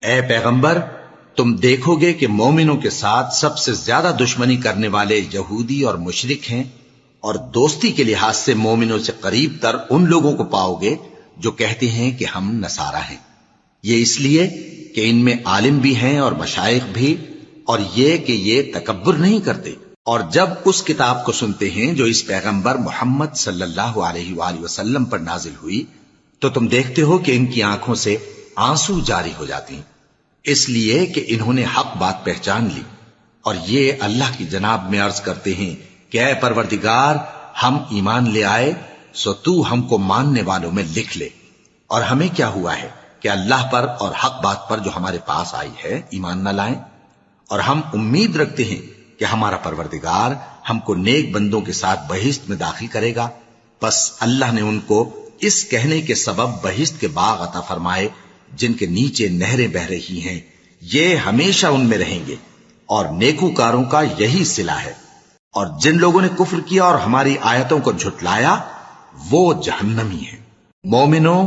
اے پیغمبر، تم دیکھو گے کہ مومنوں کے ساتھ سب سے زیادہ دشمنی کرنے والے یہودی اور مشرک ہیں، اور دوستی کے لحاظ سے مومنوں سے قریب تر ان لوگوں کو پاؤ گے جو کہتے ہیں کہ ہم نصارہ ہیں۔ یہ اس لیے کہ ان میں عالم بھی ہیں اور مشائخ بھی، اور یہ کہ یہ تکبر نہیں کرتے۔ اور جب اس کتاب کو سنتے ہیں جو اس پیغمبر محمد صلی اللہ علیہ وآلہ وسلم پر نازل ہوئی، تو تم دیکھتے ہو کہ ان کی آنکھوں سے آنسو جاری ہو جاتی ہیں، اس لیے کہ انہوں نے حق بات پہچان لی، اور یہ اللہ کی جناب میں عرض کرتے ہیں کہ اے پروردگار، ہم ایمان لے آئے سو تو ہم کو ماننے والوں میں لکھ لے۔ اور ہمیں کیا ہوا ہے کہ اللہ پر اور حق بات پر جو ہمارے پاس آئی ہے ایمان نہ لائیں، اور ہم امید رکھتے ہیں کہ ہمارا پروردگار ہم کو نیک بندوں کے ساتھ بہشت میں داخل کرے گا۔ بس اللہ نے ان کو اس کہنے کے سبب بہشت کے باغ عطا فرمائے جن کے نیچے نہریں بہ رہی ہیں، یہ ہمیشہ ان میں رہیں گے، اور نیکوکاروں کا یہی صلہ ہے۔ اور جن لوگوں نے کفر کیا اور ہماری آیتوں کو جھٹلایا وہ جہنمی ہیں۔ مومنوں،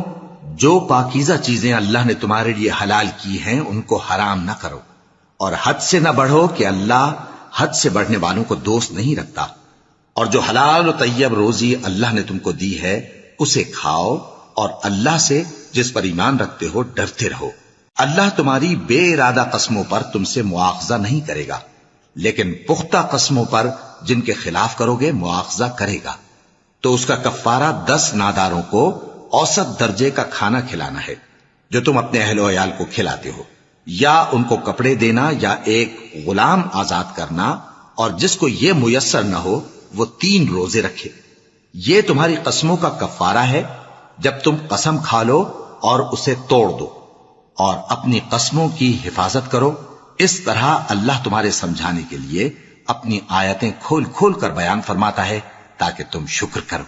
جو پاکیزہ چیزیں اللہ نے تمہارے لیے حلال کی ہیں ان کو حرام نہ کرو، اور حد سے نہ بڑھو کہ اللہ حد سے بڑھنے والوں کو دوست نہیں رکھتا۔ اور جو حلال و طیب روزی اللہ نے تم کو دی ہے اسے کھاؤ، اور اللہ سے جس پر ایمان رکھتے ہو ڈرتے رہو۔ اللہ تمہاری بے ارادہ قسموں پر تم سے مواخذہ نہیں کرے گا، لیکن پختہ قسموں پر جن کے خلاف کرو گے مواخذہ کرے گا۔ تو اس کا کفارہ 10 ناداروں کو اوسط درجے کا کھانا کھلانا ہے جو تم اپنے اہل و عیال کو کھلاتے ہو، یا ان کو کپڑے دینا، یا ایک غلام آزاد کرنا، اور جس کو یہ میسر نہ ہو وہ 3 روزے رکھے۔ یہ تمہاری قسموں کا کفارہ ہے جب تم قسم کھا لو اور اسے توڑ دو، اور اپنی قسموں کی حفاظت کرو۔ اس طرح اللہ تمہارے سمجھانے کے لیے اپنی آیتیں کھول کھول کر بیان فرماتا ہے تاکہ تم شکر کرو۔